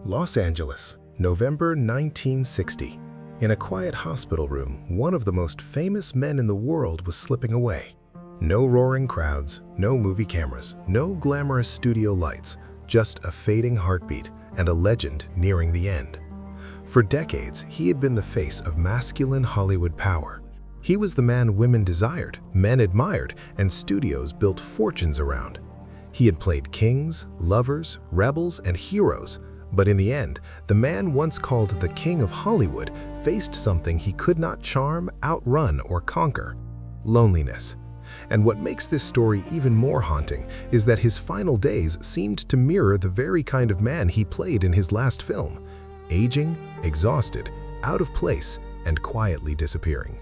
Los Angeles, November 1960. In a quiet hospital room, one of the most famous men in the world was slipping away. No roaring crowds, no movie cameras, no glamorous studio lights, just a fading heartbeat and a legend nearing the end. For decades, he had been the face of masculine Hollywood power. He was the man women desired, men admired, and studios built fortunes around. He had played kings, lovers, rebels, and heroes, but in the end, the man once called the King of Hollywood faced something he could not charm, outrun, or conquer: loneliness. And what makes this story even more haunting is that his final days seemed to mirror the very kind of man he played in his last film: aging, exhausted, out of place, and quietly disappearing.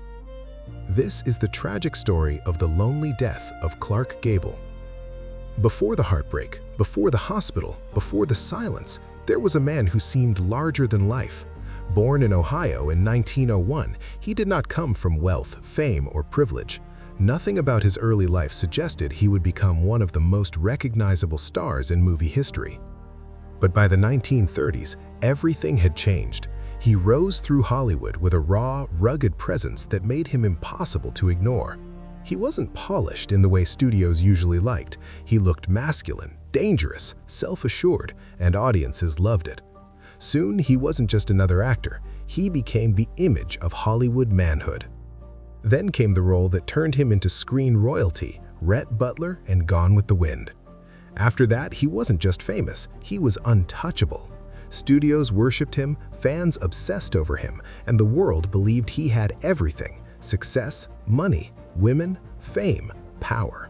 This is the tragic story of the lonely death of Clark Gable. Before the heartbreak, before the hospital, before the silence, there was a man who seemed larger than life. Born in Ohio in 1901, he did not come from wealth, fame, or privilege. Nothing about his early life suggested he would become one of the most recognizable stars in movie history. But by the 1930s, everything had changed. He rose through Hollywood with a raw, rugged presence that made him impossible to ignore. He wasn't polished in the way studios usually liked. He looked masculine, dangerous, self-assured, and audiences loved it. Soon, he wasn't just another actor. He became the image of Hollywood manhood. Then came the role that turned him into screen royalty: Rhett Butler and Gone with the Wind. After that, he wasn't just famous, he was untouchable. Studios worshipped him, fans obsessed over him, and the world believed he had everything: success, money, women, fame, power.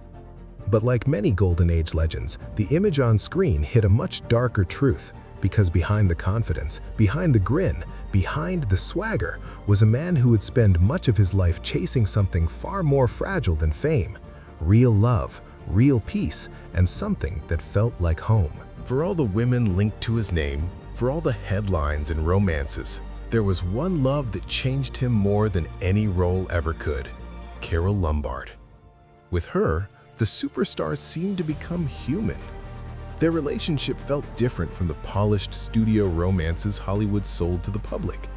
But like many Golden Age legends, the image on screen hid a much darker truth, because behind the confidence, behind the grin, behind the swagger, was a man who would spend much of his life chasing something far more fragile than fame: real love, real peace, and something that felt like home. For all the women linked to his name, for all the headlines and romances, there was one love that changed him more than any role ever could: Carole Lombard. With her, the superstars seemed to become human. Their relationship felt different from the polished studio romances Hollywood sold to the public.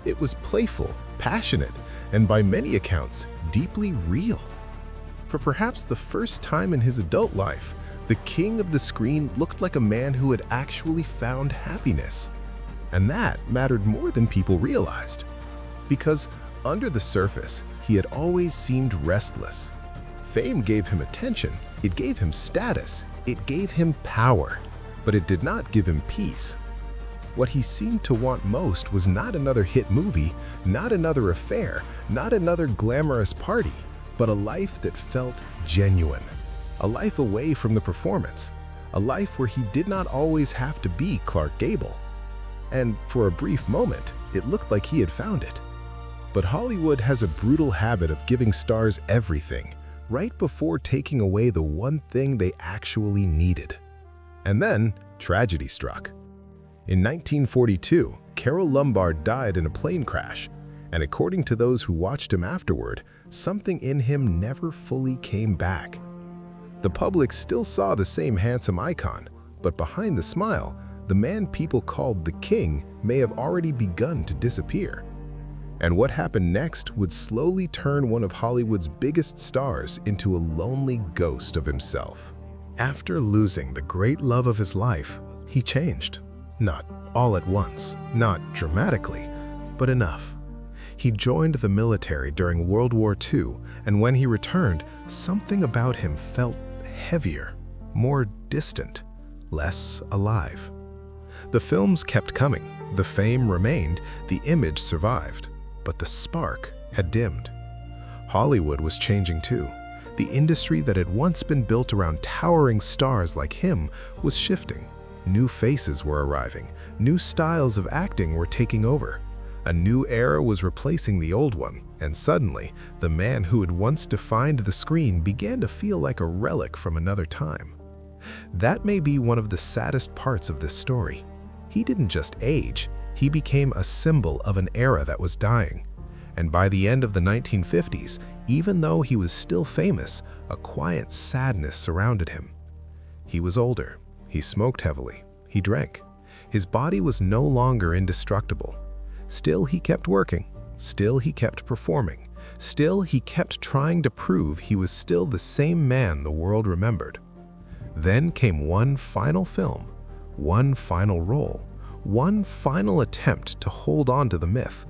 It was playful, passionate, and by many accounts, deeply real. For perhaps the first time in his adult life, the king of the screen looked like a man who had actually found happiness. And that mattered more than people realized. Because under the surface, he had always seemed restless. Fame gave him attention, it gave him status, it gave him power, but it did not give him peace. What he seemed to want most was not another hit movie, not another affair, not another glamorous party, but a life that felt genuine. A life away from the performance. A life where he did not always have to be Clark Gable. And for a brief moment, it looked like he had found it. But Hollywood has a brutal habit of giving stars everything, right before taking away the one thing they actually needed. And then, tragedy struck. In 1942, Carole Lombard died in a plane crash, and according to those who watched him afterward, something in him never fully came back. The public still saw the same handsome icon, but behind the smile, the man people called the King may have already begun to disappear. And what happened next would slowly turn one of Hollywood's biggest stars into a lonely ghost of himself. After losing the great love of his life, he changed. Not all at once, not dramatically, but enough. He joined the military during World War II, and when he returned, something about him felt heavier, more distant, less alive. The films kept coming, the fame remained, the image survived. But the spark had dimmed. Hollywood was changing too. The industry that had once been built around towering stars like him was shifting. New faces were arriving. New styles of acting were taking over. A new era was replacing the old one, and suddenly, the man who had once defined the screen began to feel like a relic from another time. That may be one of the saddest parts of this story. He didn't just age. He became a symbol of an era that was dying. And by the end of the 1950s, even though he was still famous, a quiet sadness surrounded him. He was older. He smoked heavily. He drank. His body was no longer indestructible. Still, he kept working. Still, he kept performing. Still, he kept trying to prove he was still the same man the world remembered. Then came one final film, one final role, one final attempt to hold on to the myth.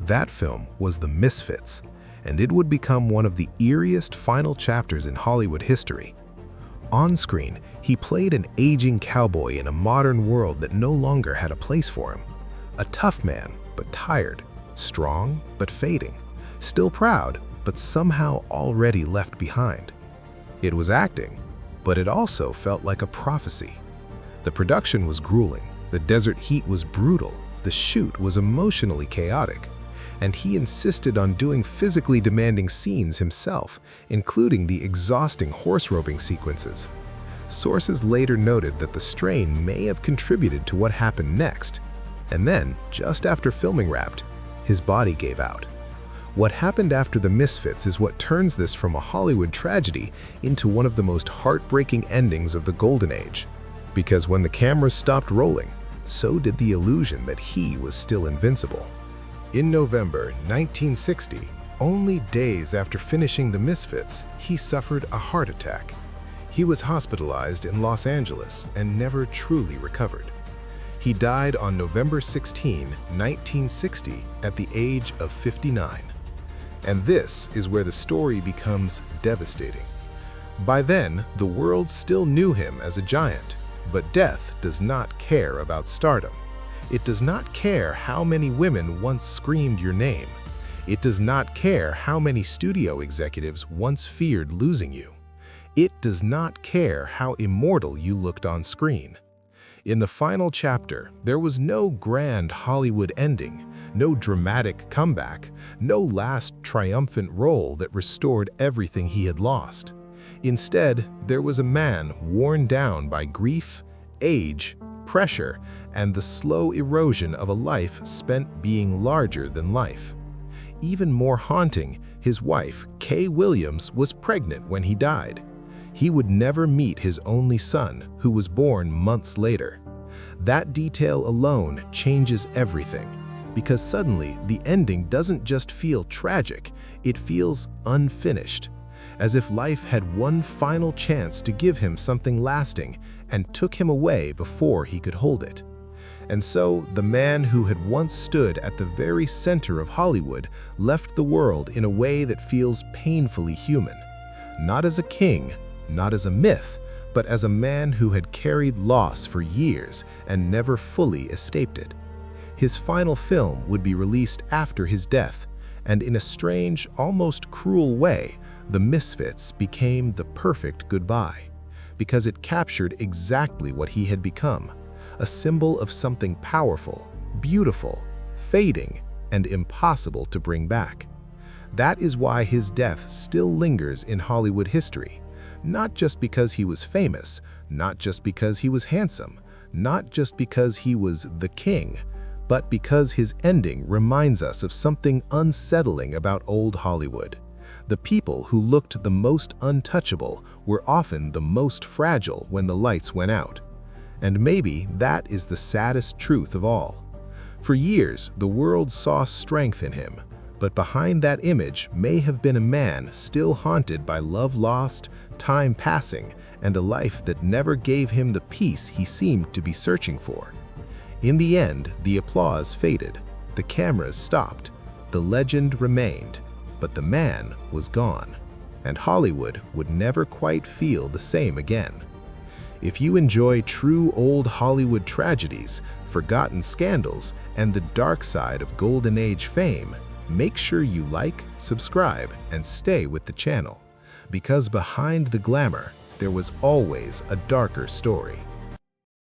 That film was The Misfits, and it would become one of the eeriest final chapters in Hollywood history. On screen, he played an aging cowboy in a modern world that no longer had a place for him. A tough man, but tired, strong, but fading, still proud, but somehow already left behind. It was acting, but it also felt like a prophecy. The production was grueling, the desert heat was brutal, the shoot was emotionally chaotic, and he insisted on doing physically demanding scenes himself, including the exhausting horse roping sequences. Sources later noted that the strain may have contributed to what happened next, and then, just after filming wrapped, his body gave out. What happened after The Misfits is what turns this from a Hollywood tragedy into one of the most heartbreaking endings of the Golden Age. Because when the cameras stopped rolling, so did the illusion that he was still invincible. In November 1960, only days after finishing The Misfits, he suffered a heart attack. He was hospitalized in Los Angeles and never truly recovered. He died on November 16, 1960, at the age of 59. And this is where the story becomes devastating. By then, the world still knew him as a giant, but death does not care about stardom. It does not care how many women once screamed your name. It does not care how many studio executives once feared losing you. It does not care how immortal you looked on screen. In the final chapter, there was no grand Hollywood ending, no dramatic comeback, no last triumphant role that restored everything he had lost. Instead, there was a man worn down by grief, age, pressure, and the slow erosion of a life spent being larger than life. Even more haunting, his wife, Kay Williams, was pregnant when he died. He would never meet his only son, who was born months later. That detail alone changes everything, because suddenly the ending doesn't just feel tragic, it feels unfinished, as if life had one final chance to give him something lasting and took him away before he could hold it. And so, the man who had once stood at the very center of Hollywood left the world in a way that feels painfully human, not as a king, not as a myth, but as a man who had carried loss for years and never fully escaped it. His final film would be released after his death, and in a strange, almost cruel way, The Misfits became the perfect goodbye, because it captured exactly what he had become, a symbol of something powerful, beautiful, fading, and impossible to bring back. That is why his death still lingers in Hollywood history, not just because he was famous, not just because he was handsome, not just because he was the king, but because his ending reminds us of something unsettling about old Hollywood. The people who looked the most untouchable were often the most fragile when the lights went out. And maybe that is the saddest truth of all. For years, the world saw strength in him, but behind that image may have been a man still haunted by love lost, time passing, and a life that never gave him the peace he seemed to be searching for. In the end, the applause faded, the cameras stopped, the legend remained, but the man was gone, and Hollywood would never quite feel the same again. If you enjoy true old Hollywood tragedies, forgotten scandals, and the dark side of Golden Age fame, make sure you like, subscribe, and stay with the channel, because behind the glamour, there was always a darker story.